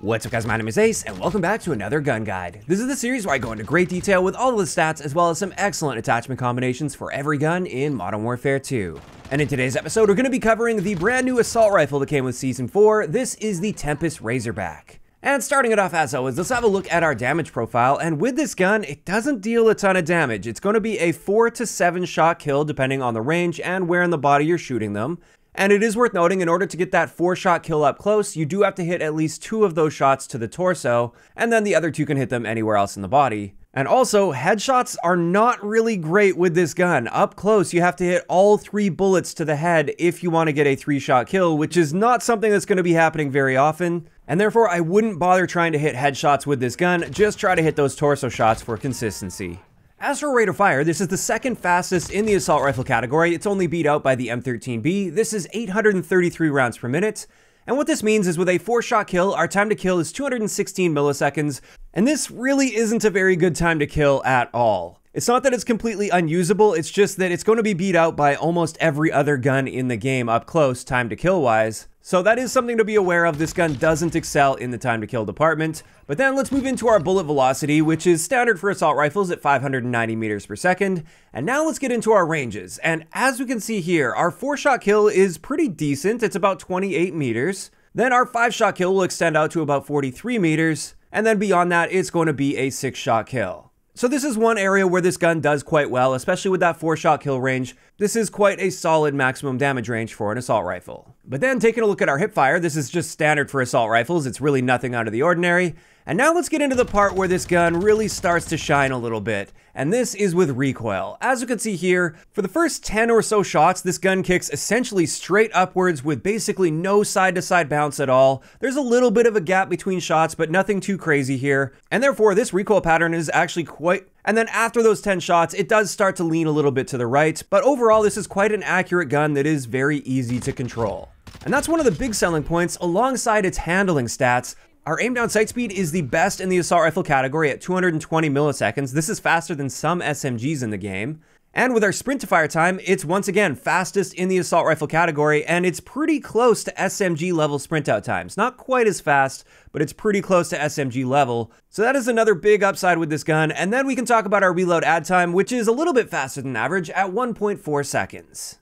What's up guys, my name is Ace, and welcome back to another gun guide. This is the series where I go into great detail with all of the stats as well as some excellent attachment combinations for every gun in Modern Warfare 2. And in today's episode, we're going to be covering the brand new assault rifle that came with Season 4. This is the Tempus Razorback. And starting it off as always, let's have a look at our damage profile, and with this gun, it doesn't deal a ton of damage. It's going to be a 4 to 7 shot kill depending on the range and where in the body you're shooting them. And it is worth noting, in order to get that 4-shot kill up close, you do have to hit at least 2 of those shots to the torso, and then the other 2 can hit them anywhere else in the body. And also, headshots are not really great with this gun. Up close, you have to hit all 3 bullets to the head if you want to get a 3-shot kill, which is not something that's going to be happening very often. And therefore, I wouldn't bother trying to hit headshots with this gun, just try to hit those torso shots for consistency. As for rate of fire, this is the second fastest in the assault rifle category. It's only beat out by the M13B. This is 833 rounds per minute. And what this means is with a 4-shot kill, our time to kill is 216 milliseconds. And this really isn't a very good time to kill at all. It's not that it's completely unusable, it's just that it's going to be beat out by almost every other gun in the game up close, time to kill wise. So that is something to be aware of. This gun doesn't excel in the time to kill department. But then let's move into our bullet velocity, which is standard for assault rifles at 590 meters per second. And now let's get into our ranges. And as we can see here, our 4-shot kill is pretty decent. It's about 28 meters. Then our 5-shot kill will extend out to about 43 meters. And then beyond that, it's going to be a 6-shot kill. So this is one area where this gun does quite well, especially with that 4-shot kill range. This is quite a solid maximum damage range for an assault rifle. But then taking a look at our Hipfire, this is just standard for assault rifles. It's really nothing out of the ordinary. And now let's get into the part where this gun really starts to shine a little bit. And this is with recoil. As you can see here, for the first 10 or so shots, this gun kicks essentially straight upwards with basically no side-to-side bounce at all. There's a little bit of a gap between shots, but nothing too crazy here. And therefore, this recoil pattern is actually quite... And then after those 10 shots, it does start to lean a little bit to the right. But overall, this is quite an accurate gun that is very easy to control. And that's one of the big selling points alongside its handling stats. Our aim down sight speed is the best in the assault rifle category at 220 milliseconds. This is faster than some SMGs in the game. And with our sprint to fire time, it's once again fastest in the assault rifle category, and it's pretty close to SMG level sprint out times. Not quite as fast, but it's pretty close to SMG level. So that is another big upside with this gun. And then we can talk about our reload add time, which is a little bit faster than average at 1.4 seconds.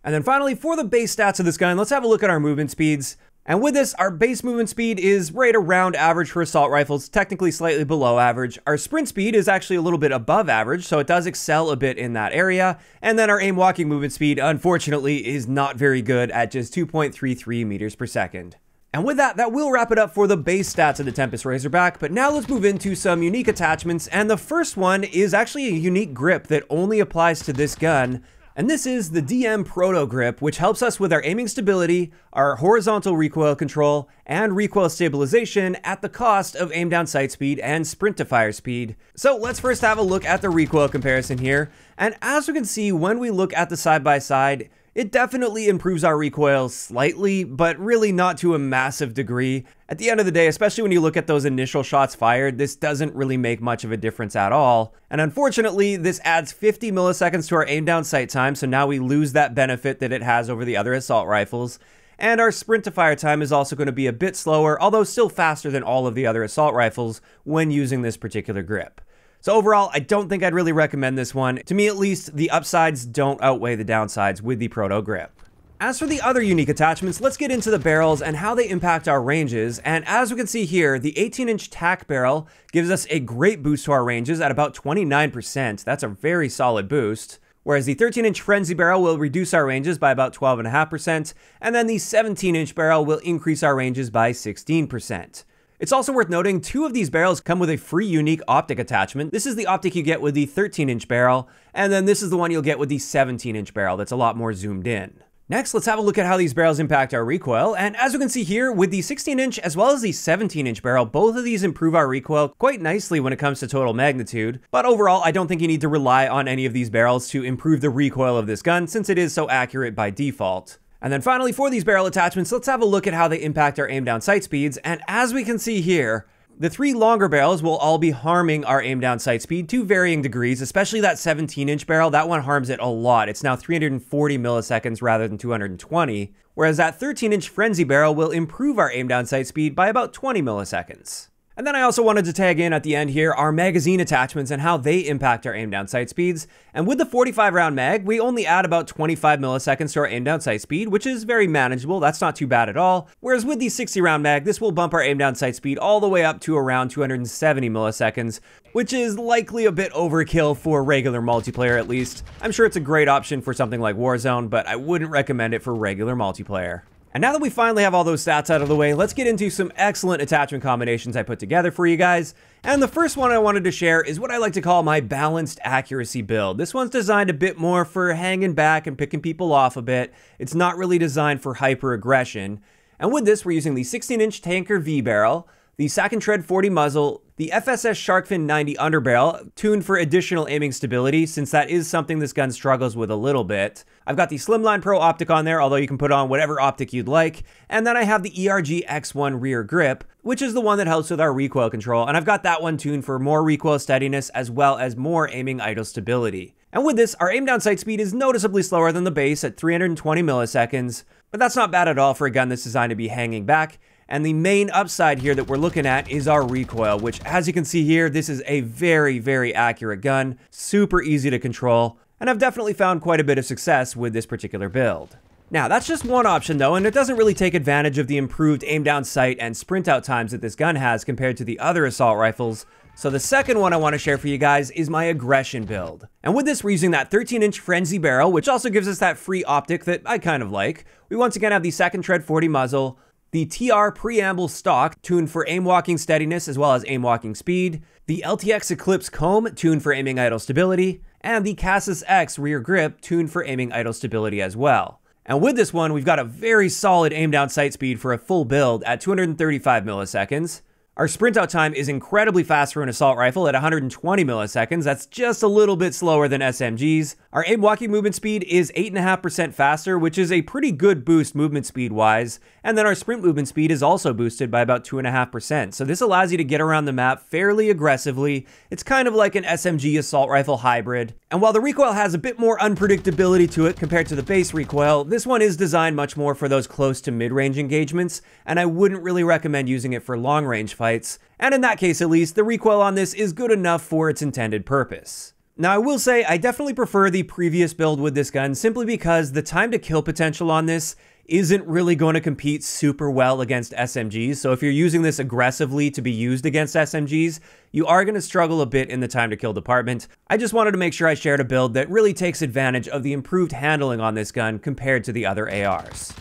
And then finally, for the base stats of this gun, let's have a look at our movement speeds. And with this, our base movement speed is right around average for assault rifles, technically slightly below average. Our sprint speed is actually a little bit above average, so it does excel a bit in that area. And then our aim walking movement speed, unfortunately, is not very good at just 2.33 meters per second. And with that, that will wrap it up for the base stats of the Tempus Razorback, but now let's move into some unique attachments, and the first one is actually a unique grip that only applies to this gun. And this is the DM Proto grip, which helps us with our aiming stability, our horizontal recoil control, and recoil stabilization at the cost of aim down sight speed and sprint to fire speed. So let's first have a look at the recoil comparison here. And as we can see, when we look at the side-by-side, it definitely improves our recoil slightly, but really not to a massive degree. At the end of the day, especially when you look at those initial shots fired, this doesn't really make much of a difference at all. And unfortunately, this adds 50 milliseconds to our aim down sight time, so now we lose that benefit that it has over the other assault rifles. And our sprint to fire time is also going to be a bit slower, although still faster than all of the other assault rifles when using this particular grip. So overall, I don't think I'd really recommend this one. To me at least, the upsides don't outweigh the downsides with the Proto grip. As for the other unique attachments, let's get into the barrels and how they impact our ranges. And as we can see here, the 18-inch tack barrel gives us a great boost to our ranges at about 29%. That's a very solid boost. Whereas the 13-inch frenzy barrel will reduce our ranges by about 12.5%, and then the 17-inch barrel will increase our ranges by 16%. It's also worth noting 2 of these barrels come with a free unique optic attachment. This is the optic you get with the 13-inch barrel, and then this is the one you'll get with the 17-inch barrel that's a lot more zoomed in. Next, let's have a look at how these barrels impact our recoil, and as you can see here, with the 16-inch as well as the 17-inch barrel, both of these improve our recoil quite nicely when it comes to total magnitude. But overall, I don't think you need to rely on any of these barrels to improve the recoil of this gun, since it is so accurate by default. And then finally, for these barrel attachments, let's have a look at how they impact our aim down sight speeds. And as we can see here, the 3 longer barrels will all be harming our aim down sight speed to varying degrees, especially that 17-inch barrel. That one harms it a lot. It's now 340 milliseconds rather than 220. whereas that 13-inch Frenzy barrel will improve our aim down sight speed by about 20 milliseconds. And then I also wanted to tag in at the end here our magazine attachments and how they impact our aim down sight speeds. And with the 45 round mag, we only add about 25 milliseconds to our aim down sight speed, which is very manageable. That's not too bad at all. Whereas with the 60 round mag, this will bump our aim down sight speed all the way up to around 270 milliseconds, which is likely a bit overkill for regular multiplayer at least. I'm sure it's a great option for something like Warzone, but I wouldn't recommend it for regular multiplayer. And now that we finally have all those stats out of the way, let's get into some excellent attachment combinations I put together for you guys. And the first one I wanted to share is what I like to call my balanced accuracy build. This one's designed a bit more for hanging back and picking people off a bit. It's not really designed for hyper aggression. And with this, we're using the 16-inch Tanker V barrel, the Sack and Tread 40 muzzle, the FSS Sharkfin 90 underbarrel, tuned for additional aiming stability, since that is something this gun struggles with a little bit. I've got the Slimline Pro optic on there, although you can put on whatever optic you'd like. And then I have the ERG X1 rear grip, which is the one that helps with our recoil control. And I've got that one tuned for more recoil steadiness as well as more aiming idle stability. And with this, our aim down sight speed is noticeably slower than the base at 320 milliseconds, but that's not bad at all for a gun that's designed to be hanging back. And the main upside here that we're looking at is our recoil, which, as you can see here, this is a very, very accurate gun, super easy to control, and I've definitely found quite a bit of success with this particular build. Now, that's just one option though, and it doesn't really take advantage of the improved aim down sight and sprint out times that this gun has compared to the other assault rifles. So the second one I want to share for you guys is my aggression build. And with this, we're using that 13-inch Frenzy barrel, which also gives us that free optic that I kind of like. We once again have the Sack and Tread 40 muzzle, the TR preamble stock, tuned for aim walking steadiness as well as aim walking speed, the LTX Eclipse comb, tuned for aiming idle stability, and the Cassis X rear grip, tuned for aiming idle stability as well. And with this one, we've got a very solid aim down sight speed for a full build at 235 milliseconds. Our sprint out time is incredibly fast for an assault rifle at 120 milliseconds. That's just a little bit slower than SMGs. Our aim walking movement speed is 8.5% faster, which is a pretty good boost movement speed wise. And then our sprint movement speed is also boosted by about 2.5%. So this allows you to get around the map fairly aggressively. It's kind of like an SMG assault rifle hybrid. And while the recoil has a bit more unpredictability to it compared to the base recoil, this one is designed much more for those close to mid-range engagements, and I wouldn't really recommend using it for long-range fights. And in that case at least, the recoil on this is good enough for its intended purpose. Now I will say I definitely prefer the previous build with this gun simply because the time to kill potential on this isn't really going to compete super well against SMGs. So if you're using this aggressively to be used against SMGs, you are going to struggle a bit in the time to kill department. I just wanted to make sure I shared a build that really takes advantage of the improved handling on this gun compared to the other ARs.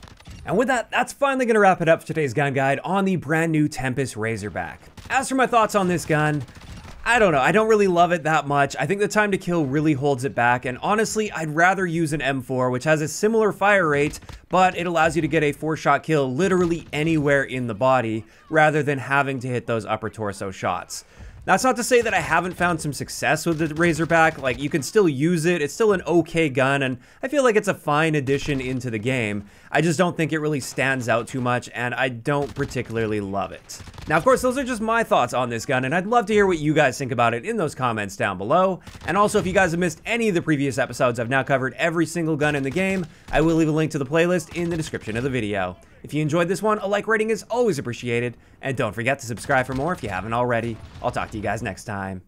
And with that, that's finally going to wrap it up for today's gun guide on the brand new Tempus Razorback. As for my thoughts on this gun, I don't know, I don't really love it that much. I think the time to kill really holds it back, and honestly, I'd rather use an M4, which has a similar fire rate, but it allows you to get a 4-shot kill literally anywhere in the body, rather than having to hit those upper torso shots. That's not to say that I haven't found some success with the Razorback. Like, you can still use it, it's still an okay gun, and I feel like it's a fine addition into the game. I just don't think it really stands out too much, and I don't particularly love it. Now, of course, those are just my thoughts on this gun, and I'd love to hear what you guys think about it in those comments down below. And also, if you guys have missed any of the previous episodes, I've now covered every single gun in the game. I will leave a link to the playlist in the description of the video. If you enjoyed this one, a like rating is always appreciated, and don't forget to subscribe for more if you haven't already. I'll talk to you guys next time.